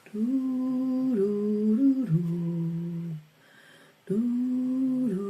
Turururu, turururu,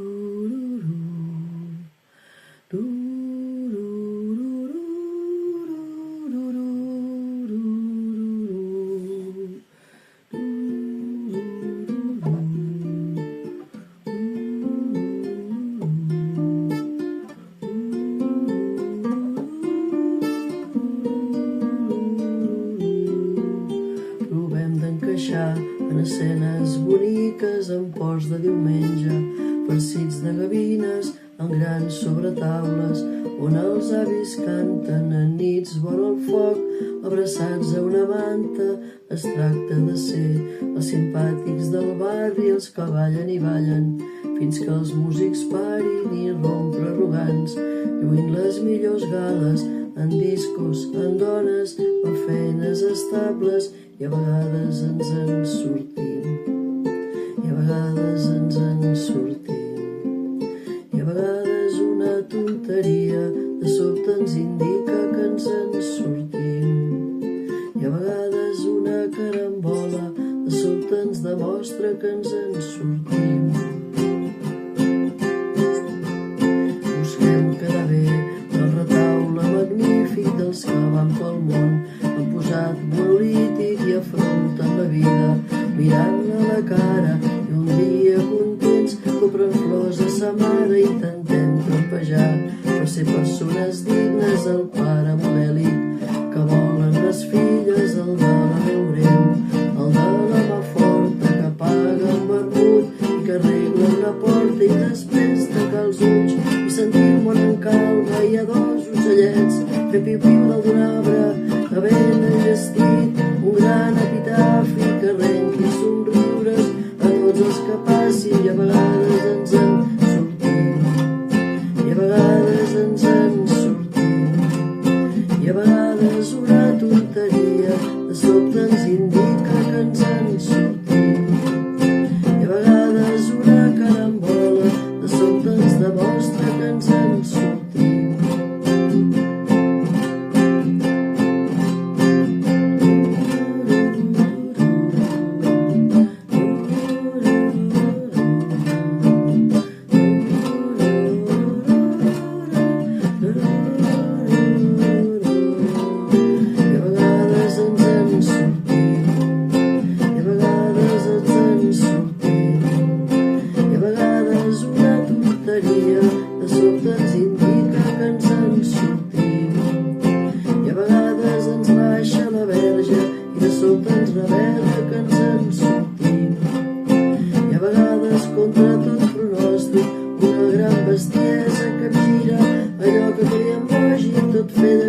provem d'encaixar en escenes boniques en ports de diumenge, farcits de gavines en grans sobretaules, on els avis canten a nits vora el foc, abraçats a una manta. Es tracta de ser els simpàtics del barri, els que ballen i ballen, fins que els músics parin i rompre arrogants, lluint les millors gales en discos, en dones, en feines estables, i a vegades ens en sortim, i a vegades ens en sortim, i a vegades una tonteria de sobte ens indica que ens en sortim, i a vegades una carambola de sobte ens demostra que ens en sortim. Busquem quedar bé del retaule magnífic dels que van pel món, han posat monolític i afronten la vida, mirant-la a la cara, i un dia contents compren flors a sa mare. Intentem trampejar per ser persones dignes, el pare modèlic que volen les filles, el de la veu greu, el de la mà forta que paga el vermut i que arregla una porta, i després tancar els ulls i sentir el món en calma. Hi ha dos ocellets fent piu-piu dalt d'un arbre, havent enllestit un gran epitafi que arrenqui somriures a tots els que passin. I a vegades ens en sortim, i a vegades ens en sortim, i a vegades una tonteria de sobte ens indica que ens en sortim, i a vegades una carambola de sobte ens demostra que ens en sortim. De sobte ens indica que ens en sortim, i a vegades ens baixa la verge i de sobte ens revela que ens en sortim, i a vegades contra tot pronòstic una gran bestiesa capgira allò que creiem lògic, tot fer de